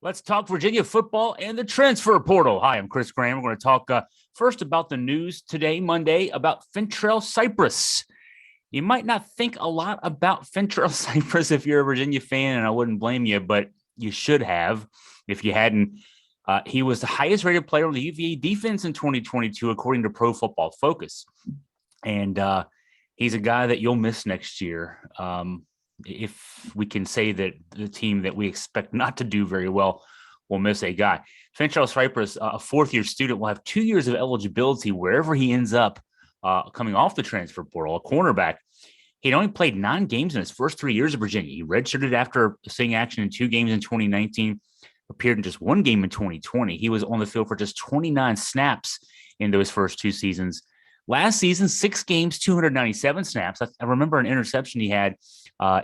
Let's talk Virginia football and the transfer portal. Hi, I'm Chris Graham. We're going to talk first about the news today, Monday, about Fentrell Cypress. You might not think a lot about Fentrell Cypress if you're a Virginia fan, and I wouldn't blame you, but you should have if you hadn't. He was the highest rated player on the UVA defense in 2022, according to Pro Football Focus. And he's a guy that you'll miss next year. If we can say that the team that we expect not to do very well will miss a guy. Fentrell Cypress, a fourth-year student, will have 2 years of eligibility wherever he ends up coming off the transfer portal, a cornerback. He'd only played 9 games in his first 3 years of Virginia. He redshirted after seeing action in 2 games in 2019, appeared in just 1 game in 2020. He was on the field for just 29 snaps in those first 2 seasons. Last season, 6 games, 297 snaps. I remember an interception he had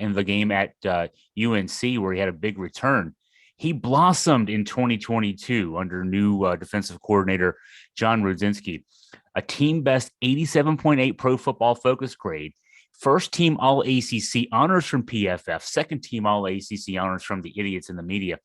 in the game at UNC where he had a big return. He blossomed in 2022 under new defensive coordinator John Rudzinski. A team best 87.8 Pro Football Focus grade, first team All-ACC honors from PFF, second team All-ACC honors from the idiots in the media.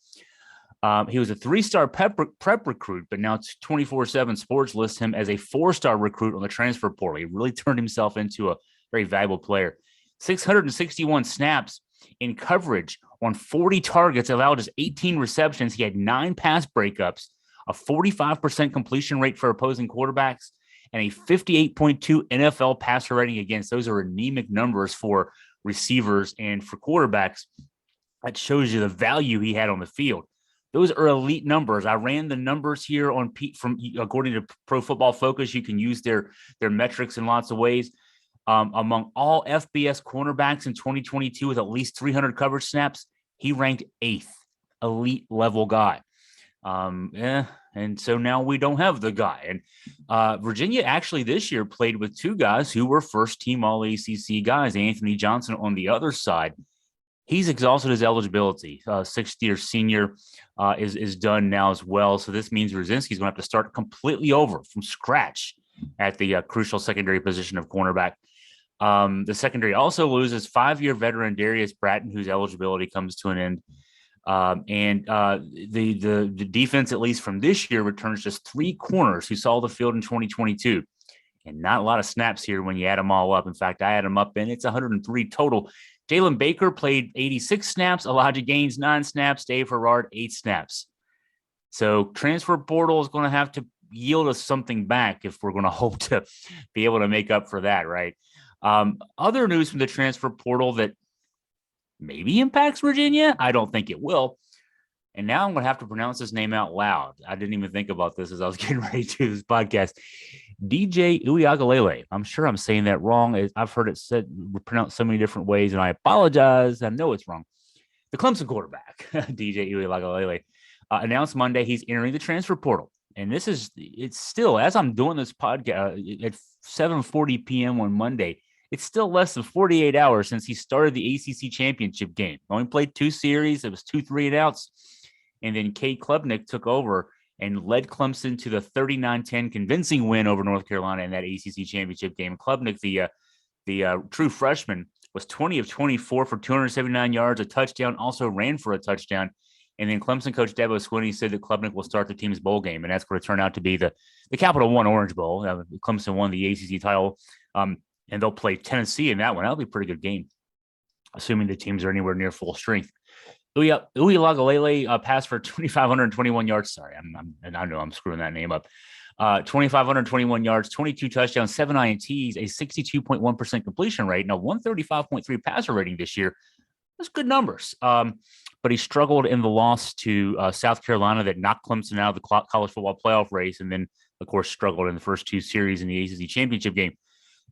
He was a 3-star prep recruit, but now 24/7 Sports lists him as a 4-star recruit on the transfer portal. He really turned himself into a very valuable player. 661 snaps in coverage on 40 targets, allowed just 18 receptions. He had 9 pass breakups, a 45% completion rate for opposing quarterbacks, and a 58.2 NFL passer rating against. Those are anemic numbers for receivers and for quarterbacks. That shows you the value he had on the field. Those are elite numbers. I ran the numbers here on according to Pro Football Focus. You can use their metrics in lots of ways. Among all FBS cornerbacks in 2022 with at least 300 coverage snaps, he ranked 8th, elite level guy. And so now we don't have the guy. And Virginia actually this year played with 2 guys who were first team All-ACC guys. Anthony Johnson on the other side. He's exhausted his eligibility. 6th-year senior is done now as well. So this means Rudzinski's going to have to start completely over from scratch at the crucial secondary position of cornerback. The secondary also loses 5-year veteran Darius Bratton, whose eligibility comes to an end. The defense, at least from this year, returns just 3 corners who saw the field in 2022. And not a lot of snaps here when you add them all up. In fact, I add them up, and it's 103 total. Jalen Baker played 86 snaps. Elijah Gaines, 9 snaps. Dave Herrard, 8 snaps. So transfer portal is going to have to yield us something back if we're going to hope to be able to make up for that, right? Other news from the transfer portal that maybe impacts Virginia. I don't think it will. And now I'm going to have to pronounce his name out loud. I didn't even think about this as I was getting ready to do this podcast. DJ Uiagalelei. I'm sure I'm saying that wrong. I've heard it said pronounced so many different ways, and I apologize. I know it's wrong. The Clemson quarterback, DJ Uiagalelei, announced Monday he's entering the transfer portal. And it's still, as I'm doing this podcast at 7:40 p.m. on Monday, it's still less than 48 hours since he started the ACC Championship game. Only played 2 series. It was 2 3-and-outs. And then Cade Klubnik took over and led Clemson to the 39-10 convincing win over North Carolina in that ACC Championship game. Klubnik, the true freshman, was 20 of 24 for 279 yards, a touchdown, also ran for a touchdown. And then Clemson coach Dabo Swinney said that Klubnik will start the team's bowl game, and that's going to turn out to be the Capital One Orange Bowl. Clemson won the ACC title, and they'll play Tennessee in that one. That'll be a pretty good game, assuming the teams are anywhere near full strength. Uiagalelei passed for 2,521 yards. Sorry, I know I'm screwing that name up. 2,521 yards, 22 touchdowns, 7 INTs, a 62.1% completion rate, and a 135.3 passer rating this year. That's good numbers. But he struggled in the loss to South Carolina that knocked Clemson out of the college football playoff race, and then, of course, struggled in the first 2 series in the ACC Championship game.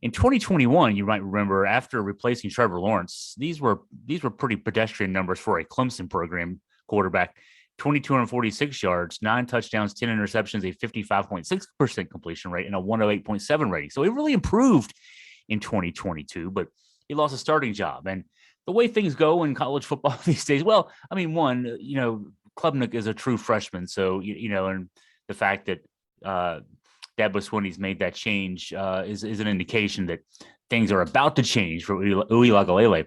In 2021, you might remember, after replacing Trevor Lawrence, these were pretty pedestrian numbers for a Clemson program quarterback. 2,246 yards, 9 touchdowns, 10 interceptions, a 55.6% completion rate, and a 108.7 rating. So he really improved in 2022, but he lost a starting job. And the way things go in college football these days, well, I mean, one, Klubnik is a true freshman. So, and the fact that Dabo Swinney's made that change is an indication that things are about to change for Uiagalelei.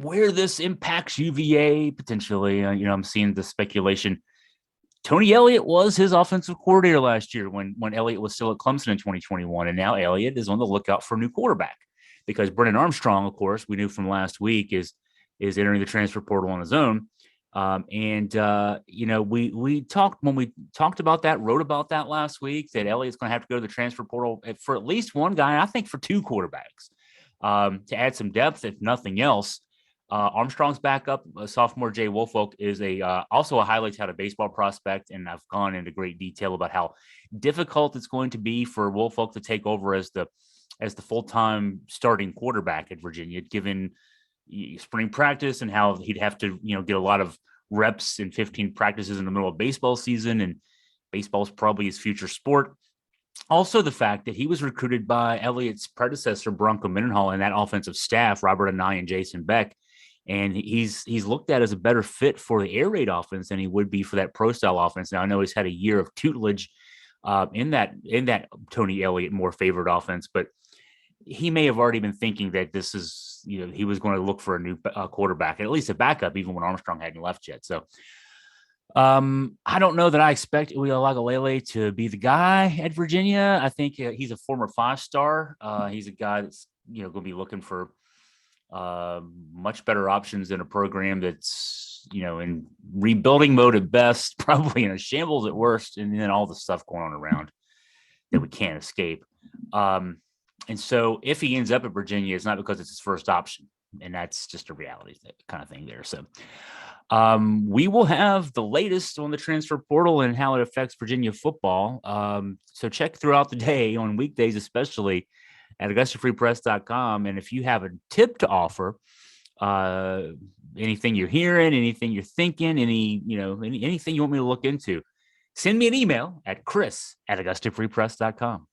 where this impacts UVA potentially. I'm seeing the speculation. Tony Elliott was his offensive coordinator last year when Elliott was still at Clemson in 2021, and now Elliott is on the lookout for a new quarterback because Brennan Armstrong, of course, we knew from last week is entering the transfer portal on his own. We talked when we talked about that, wrote about that last week, that Elliott's going to have to go to the transfer portal for at least one guy, I think for two quarterbacks, to add some depth, if nothing else. Armstrong's backup, sophomore Jay Woolfolk, is also a highly touted baseball prospect, and I've gone into great detail about how difficult it's going to be for Woolfolk to take over as the full-time starting quarterback at Virginia, given spring practice and how he'd have to get a lot of reps in 15 practices in the middle of baseball season, and baseball's probably his future sport. Also, the fact that he was recruited by Elliott's predecessor, Bronco Mendenhall, and that offensive staff, Robert Anai and Jason Beck. And he's looked at as a better fit for the air raid offense than he would be for that pro style offense. Now, I know he's had a year of tutelage in that Tony Elliott more favored offense, but he may have already been thinking that this is, he was going to look for a new quarterback, at least a backup, even when Armstrong hadn't left yet. So I don't know that I expect Uiagalelei to be the guy at Virginia. I think he's a former 5-star. He's a guy that's going to be looking for much better options in a program that's in rebuilding mode at best, probably in a shambles at worst, and then all the stuff going on around that we can't escape. And so if he ends up at Virginia, it's not because it's his first option, and that's just a reality kind of thing there. So we will have the latest on the transfer portal and how it affects Virginia football. So check throughout the day on weekdays, especially at AugustaFreePress.com. And if you have a tip to offer, anything you're hearing, anything you're thinking, anything you want me to look into, send me an email at chris@AugustaFreePress.com.